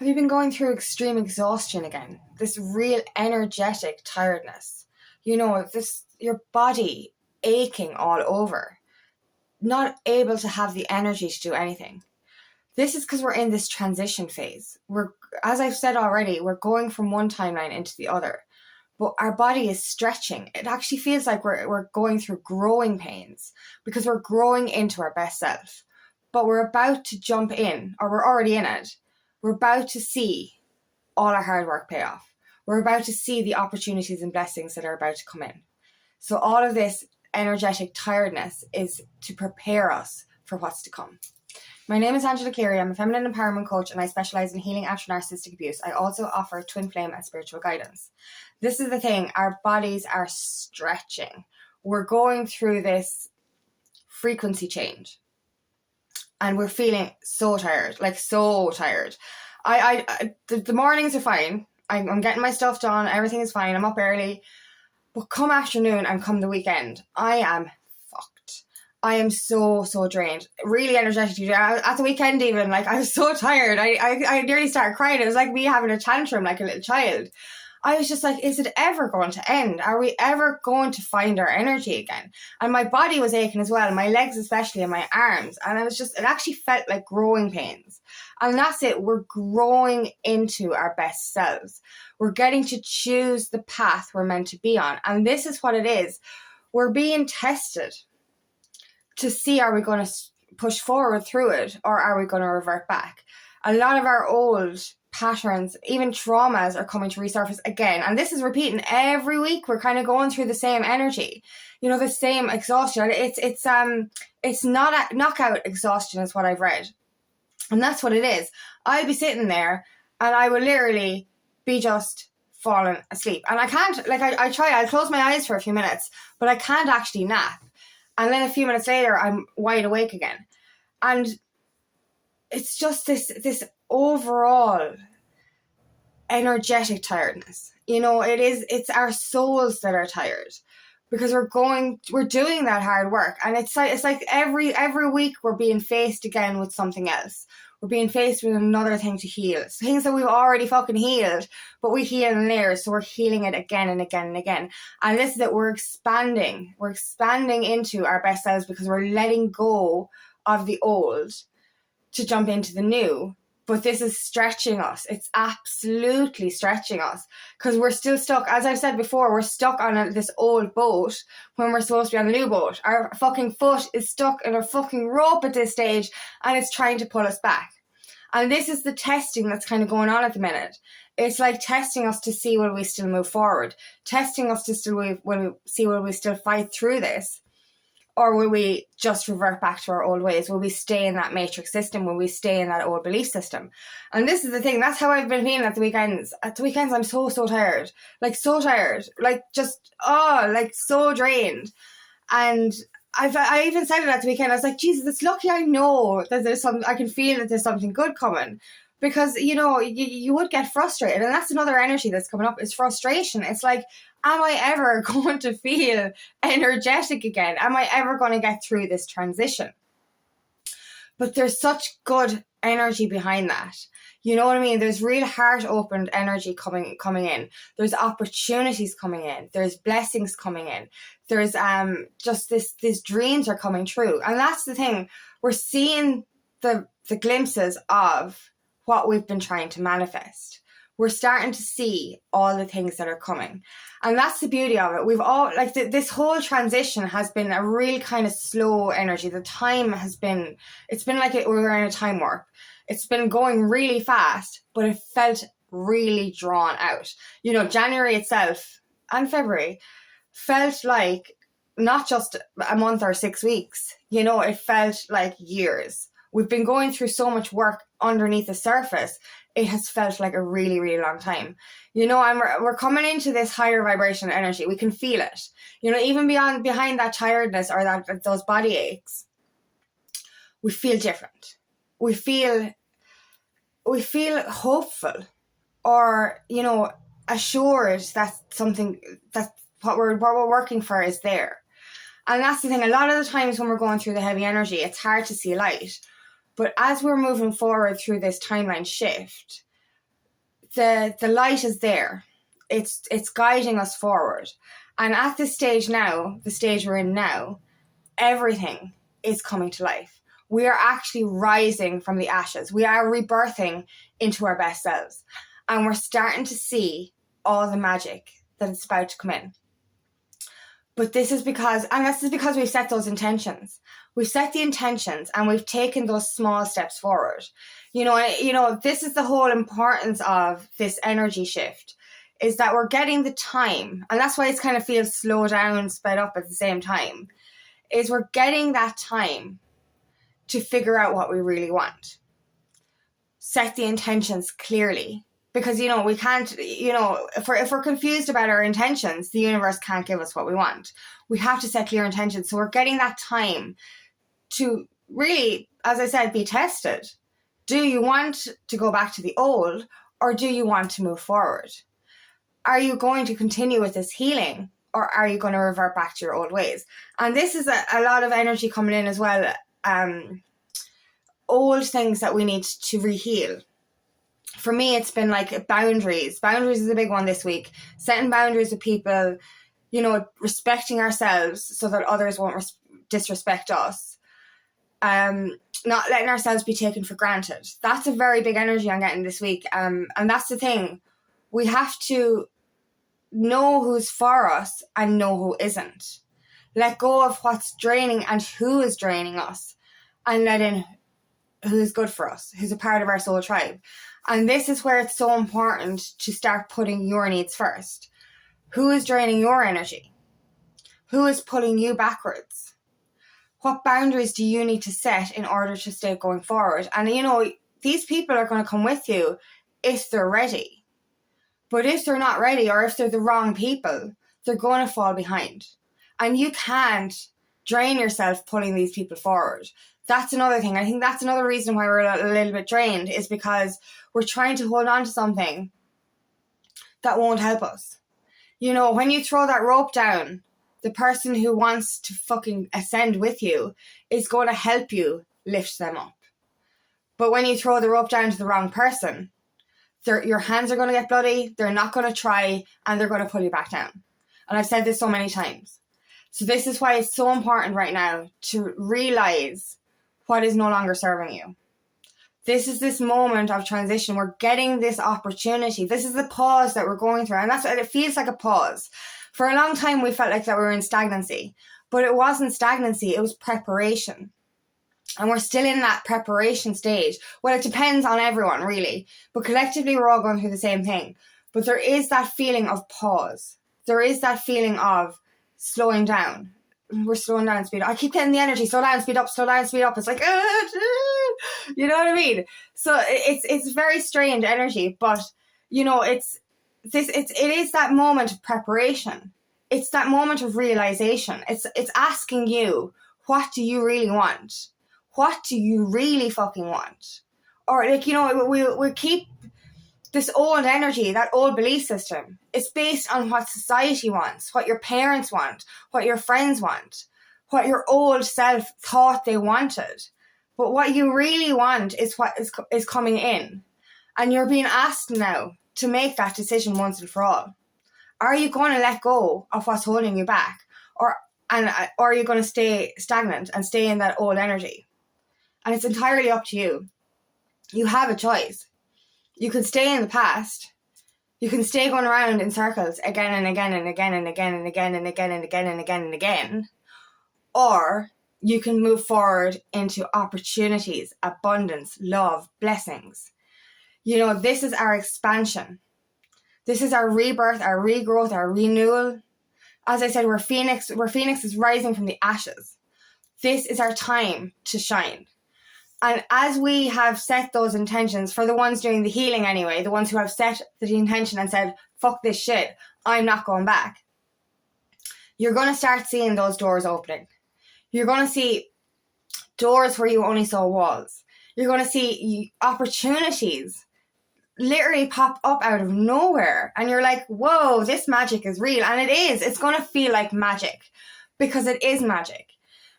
Have you been going through extreme exhaustion again? This real energetic tiredness. Your body aching all over, not able to have the energy to do anything. This is because we're in this transition phase. As I've said already, we're going from one timeline into the other. But our body is stretching. It actually feels like we're going through growing pains because we're growing into our best self. But we're about to jump in, or we're already in it. We're about to see all our hard work pay off. We're about to see the opportunities and blessings that are about to come in. So all of this energetic tiredness is to prepare us for what's to come. My name is Angela Cleary. I'm a feminine empowerment coach and I specialize in healing after narcissistic abuse. I also offer twin flame and spiritual guidance. This is the thing, our bodies are stretching. We're going through this frequency change. And we're feeling so tired, like so tired. The mornings are fine. I'm getting my stuff done. Everything is fine. I'm up early. But come afternoon and come the weekend, I am fucked. I am so drained. Really energetically drained. At the weekend even, I was so tired. I nearly started crying. It was like me having a tantrum like a little child. I was just like, is it ever going to end? Are we ever going to find our energy again? And my body was aching as well, my legs especially, and my arms. And it actually felt like growing pains. And that's it. We're growing into our best selves. We're getting to choose the path we're meant to be on. And this is what it is. We're being tested to see, are we going to push forward through it, or are we going to revert back? A lot of our old patterns, even traumas, are coming to resurface again. And this is repeating every week. We're kind of going through the same energy, the same exhaustion. It's not a knockout exhaustion is what I've read. And that's what it is. I'll be sitting there and I will literally be just falling asleep. And I can't, I'll close my eyes for a few minutes, but I can't actually nap. And then a few minutes later, I'm wide awake again. And it's just this overall energetic tiredness. It's our souls that are tired because we're doing that hard work. And it's like every week we're being faced again with something else. We're being faced with another thing to heal. Things that we've already fucking healed, but we heal in layers. So we're healing it again and again and again. And this is that we're expanding. We're expanding into our best selves because we're letting go of the old to jump into the new. But this is stretching us. It's absolutely stretching us because we're still stuck. As I've said before, we're stuck on this old boat when we're supposed to be on the new boat. Our fucking foot is stuck in a fucking rope at this stage and it's trying to pull us back. And this is the testing that's kind of going on at the minute. It's like testing us to see will we still move forward, testing us to will we still fight through this. Or will we just revert back to our old ways? Will we stay in that matrix system? Will we stay in that old belief system? And this is the thing. That's how I've been feeling at the weekends. At the weekends, I'm so tired. So tired. So drained. And I even said it at the weekend. I was like, Jesus, it's lucky I know that there's something, I can feel that there's something good coming. Because, you would get frustrated. And that's another energy that's coming up is frustration. It's like, am I ever going to feel energetic again? Am I ever going to get through this transition? But there's such good energy behind that. You know what I mean? There's real heart-opened energy coming in. There's opportunities coming in. There's blessings coming in. There's just these dreams are coming true. And that's the thing. We're seeing the glimpses of what we've been trying to manifest. We're starting to see all the things that are coming. And that's the beauty of it. We've all, this whole transition has been a real kind of slow energy. The time it's been like we were in a time warp. It's been going really fast, but it felt really drawn out. January itself and February felt like not just a month or 6 weeks. It felt like years. We've been going through so much work underneath the surface. It has felt like a really, really long time. And we're coming into this higher vibration energy. We can feel it. Even behind that tiredness or those body aches, we feel different. We feel hopeful or, assured that something, that what we're working for is there. And that's the thing. A lot of the times when we're going through the heavy energy, it's hard to see light. But as we're moving forward through this timeline shift, the light is there. It's guiding us forward. And at this stage now, the stage we're in now, everything is coming to life. We are actually rising from the ashes. We are rebirthing into our best selves. And we're starting to see all the magic that is about to come in. But this is because we've set those intentions. We've set the intentions and we've taken those small steps forward. This is the whole importance of this energy shift, is that we're getting the time, and that's why it kind of feels slow down, sped up at the same time, is we're getting that time to figure out what we really want. Set the intentions clearly. Because, we can't, if we're confused about our intentions, the universe can't give us what we want. We have to set clear intentions. So we're getting that time to really, as I said, be tested. Do you want to go back to the old, or do you want to move forward? Are you going to continue with this healing, or are you going to revert back to your old ways? And this is a lot of energy coming in as well. Old things that we need to reheal. For me, it's been like boundaries. Boundaries is a big one this week. Setting boundaries with people, respecting ourselves so that others won't disrespect us. Not letting ourselves be taken for granted. That's a very big energy I'm getting this week. And that's the thing. We have to know who's for us and know who isn't. Let go of what's draining and who is draining us, and let in who's good for us, who's a part of our soul tribe. And this is where it's so important to start putting your needs first. Who is draining your energy? Who is pulling you backwards? What boundaries do you need to set in order to stay going forward? And these people are going to come with you if they're ready. But if they're not ready, or if they're the wrong people, they're going to fall behind. And you can't drain yourself pulling these people forward. That's another thing. I think that's another reason why we're a little bit drained, is because we're trying to hold on to something that won't help us. When you throw that rope down, the person who wants to fucking ascend with you is going to help you lift them up. But when you throw the rope down to the wrong person, your hands are going to get bloody, they're not going to try, and they're going to pull you back down. And I've said this so many times. So this is why it's so important right now to realize what is no longer serving you. This is this moment of transition. We're getting this opportunity. This is the pause that we're going through. And that's what it feels like, a pause. For a long time, we felt like that we were in stagnancy. But it wasn't stagnancy. It was preparation. And we're still in that preparation stage. Well, it depends on everyone, really. But collectively, we're all going through the same thing. But there is that feeling of pause. There is that feeling of slowing down. We're slowing down, speed up. I keep getting the energy. Slow down, speed up, slow down, speed up. It's like, you know what I mean? So it's very strange energy, but it is that moment of preparation. It's that moment of realization. It's asking you, what do you really want? What do you really fucking want? Or we keep this old energy, that old belief system. It's based on what society wants, what your parents want, what your friends want, what your old self thought they wanted. But what you really want is what is coming in. And you're being asked now to make that decision once and for all. Are you going to let go of what's holding you back? Or are you going to stay stagnant and stay in that old energy? And it's entirely up to you. You have a choice. You can stay in the past. You can stay going around in circles again and again and again and again and again and again and again and again and again. Or you can move forward into opportunities, abundance, love, blessings. This is our expansion. This is our rebirth, our regrowth, our renewal. As I said, where Phoenix is rising from the ashes. This is our time to shine. And as we have set those intentions, for the ones doing the healing anyway, the ones who have set the intention and said, fuck this shit, I'm not going back, you're going to start seeing those doors opening. You're going to see doors where you only saw walls. You're going to see opportunities literally pop up out of nowhere. And you're like, whoa, this magic is real. And it is. It's going to feel like magic, because it is magic.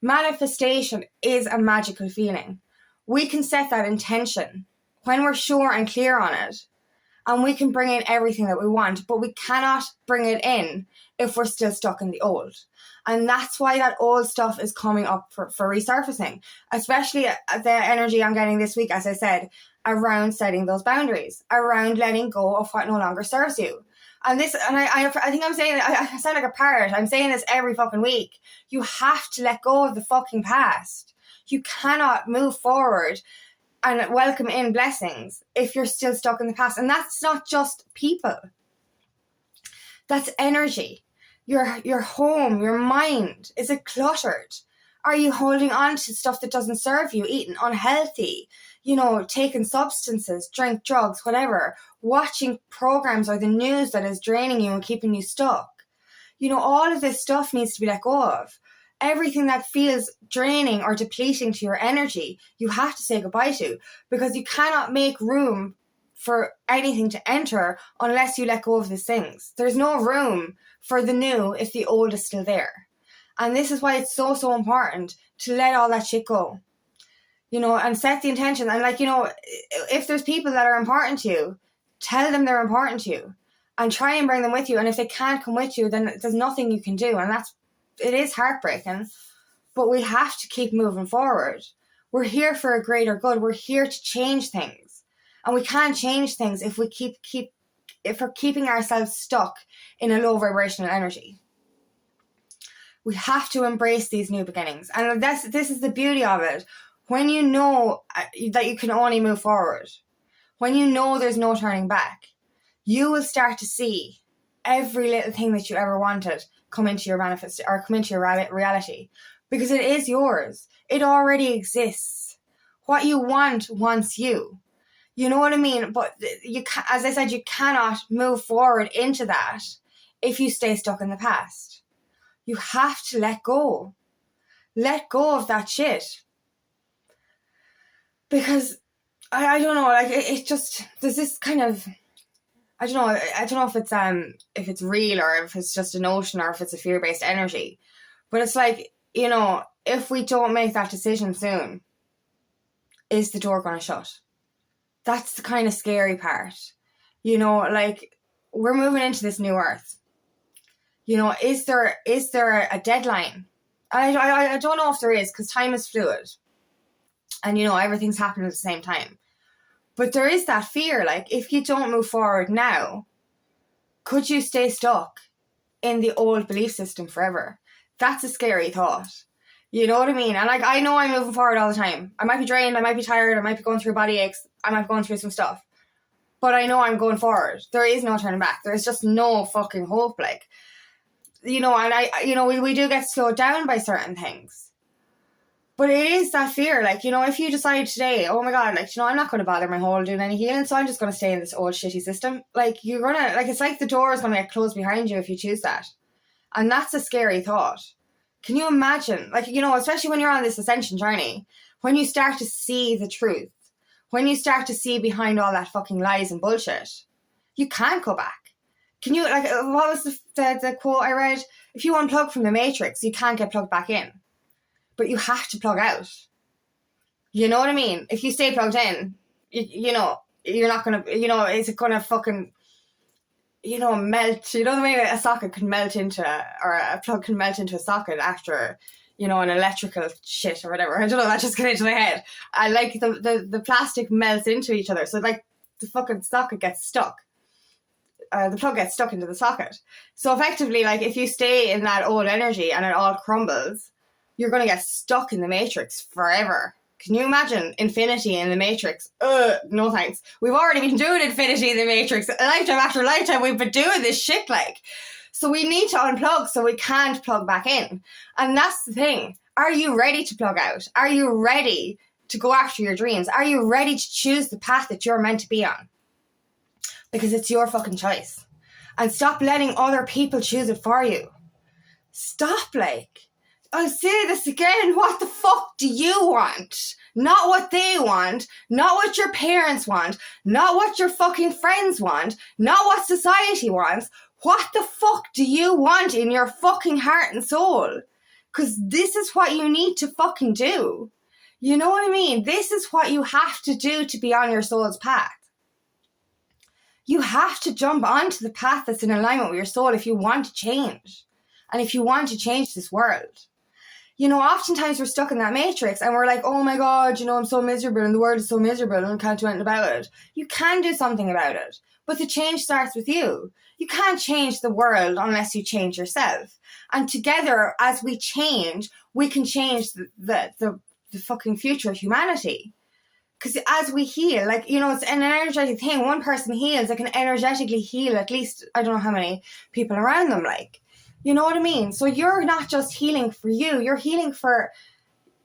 Manifestation is a magical feeling. We can set that intention when we're sure and clear on it. and we can bring in everything that we want, but we cannot bring it in if we're still stuck in the old. And that's why that old stuff is coming up for resurfacing, especially the energy I'm getting this week, as I said, around setting those boundaries, around letting go of what no longer serves you. And I think I'm saying, I sound like a parrot. I'm saying this every fucking week. You have to let go of the fucking past. You cannot move forward and welcome in blessings if you're still stuck in the past. And that's not just people. That's energy. Your home, your mind, is it cluttered? Are you holding on to stuff that doesn't serve you, eating unhealthy, taking substances, drink, drugs, whatever, watching programs or the news that is draining you and keeping you stuck? All of this stuff needs to be let go of. Everything that feels draining or depleting to your energy, you have to say goodbye to, because you cannot make room for anything to enter unless you let go of these things. There's no room for the new if the old is still there. And this is why it's so, so important to let all that shit go, and set the intention. And if there's people that are important to you, tell them they're important to you and try and bring them with you. And if they can't come with you, then there's nothing you can do. And it is heartbreaking, but we have to keep moving forward. We're here for a greater good. We're here to change things. And we can't change things if we if we're keeping ourselves stuck in a low vibrational energy. We have to embrace these new beginnings. And this is the beauty of it. When you know that you can only move forward, when you know there's no turning back, you will start to see every little thing that you ever wanted come into your manifest or come into your reality, because it is yours. It already exists. What you want wants you. You know what I mean? But as I said, you cannot move forward into that if you stay stuck in the past. You have to let go. Let go of that shit. Because I don't know, it just, there's this kind of, I don't know if it's real or if it's just a notion or if it's a fear-based energy. But it's like, if we don't make that decision soon, is the door going to shut? That's the kind of scary part. We're moving into this new earth. Is there a deadline? I don't know if there is, because time is fluid. And, everything's happening at the same time. But there is that fear, if you don't move forward now, could you stay stuck in the old belief system forever? That's a scary thought. You know what I mean? And I know I'm moving forward all the time. I might be drained, I might be tired, I might be going through body aches, I might be going through some stuff. But I know I'm going forward. There is no turning back. There's just no fucking hope, and we do get slowed down by certain things. But it is that fear, if you decide today, oh my God, I'm not going to bother my whole doing any healing, so I'm just going to stay in this old shitty system. You're going to, it's like the door is going to get closed behind you if you choose that. And that's a scary thought. Can you imagine, especially when you're on this ascension journey, when you start to see the truth, when you start to see behind all that fucking lies and bullshit, you can't go back. Can you, what was the quote I read? If you unplug from the matrix, you can't get plugged back in. But you have to plug out. You know what I mean? If you stay plugged in, you're not going to, is it going to fucking, melt? You know the way a socket can melt into, or a plug can melt into a socket after, an electrical shit or whatever. I don't know, that just got into my head. I the plastic melts into each other. So the fucking socket gets stuck. The plug gets stuck into the socket. So effectively, if you stay in that old energy and it all crumbles, you're going to get stuck in the matrix forever. Can you imagine infinity in the matrix? No thanks. We've already been doing infinity in the matrix. Lifetime after lifetime, we've been doing this shit So we need to unplug so we can't plug back in. And that's the thing. Are you ready to plug out? Are you ready to go after your dreams? Are you ready to choose the path that you're meant to be on? Because it's your fucking choice. And stop letting other people choose it for you. Stop, I'll say this again. What the fuck do you want? Not what they want. Not what your parents want. Not what your fucking friends want. Not what society wants. What the fuck do you want in your fucking heart and soul? Because this is what you need to fucking do. You know what I mean? This is what you have to do to be on your soul's path. You have to jump onto the path that's in alignment with your soul if you want to change. And if you want to change this world. You know, oftentimes we're stuck in that matrix and we're like, oh my God, you know, I'm so miserable and the world is so miserable and I can't do anything about it. You can do something about it. But the change starts with you. You can't change the world unless you change yourself. And together, as we change, we can change the fucking future of humanity. Because as we heal, like, you know, it's an energetic thing. One person heals, they can energetically heal at least, I don't know how many people around them, like. You know what I mean? So you're not just healing for you. You're healing for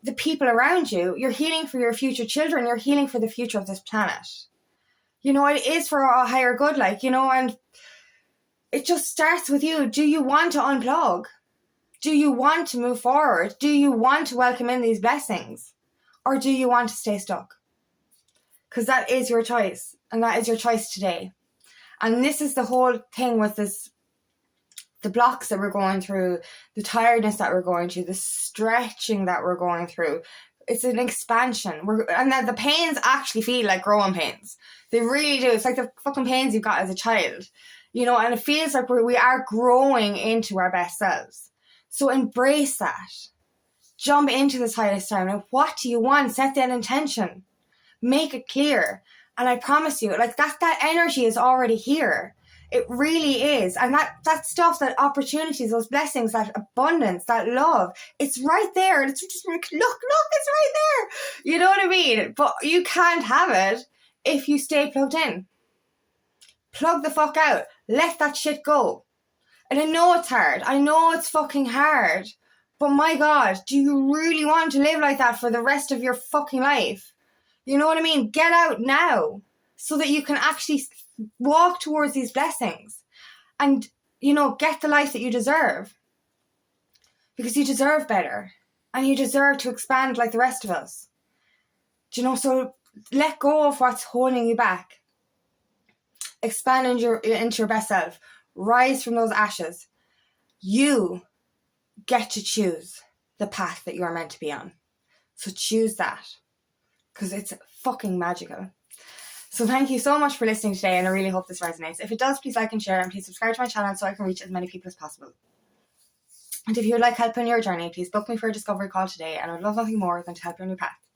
the people around you. You're healing for your future children. You're healing for the future of this planet. You know, it is for a higher good, like, you know, and it just starts with you. Do you want to unplug? Do you want to move forward? Do you want to welcome in these blessings? Or do you want to stay stuck? Because that is your choice. And that is your choice today. And this is the whole thing with this, the blocks that we're going through, the tiredness that we're going through, the stretching that we're going through. It's an expansion. And then the pains actually feel like growing pains. They really do. It's like the fucking pains you got as a child. You know, and it feels like we are growing into our best selves. So embrace that. Jump into this highest time. Now, what do you want? Set that intention. Make it clear. And I promise you, like that energy is already here. It really is. And that stuff, that opportunities, those blessings, that abundance, that love, it's right there. It's just like, look, it's right there. You know what I mean? But you can't have it if you stay plugged in. Plug the fuck out. Let that shit go. And I know it's hard. I know it's fucking hard. But my God, do you really want to live like that for the rest of your fucking life? You know what I mean? Get out now so that you can actually walk towards these blessings and, you know, get the life that you deserve. Because you deserve better. And you deserve to expand like the rest of us. Do you know? So let go of what's holding you back. Expand into your best self. Rise from those ashes. You get to choose the path that you're meant to be on. So choose that. Because it's fucking magical. So thank you so much for listening today, and I really hope this resonates. If it does, please like and share, and please subscribe to my channel so I can reach as many people as possible. And if you would like help on your journey, please book me for a discovery call today, and I would love nothing more than to help you on your path.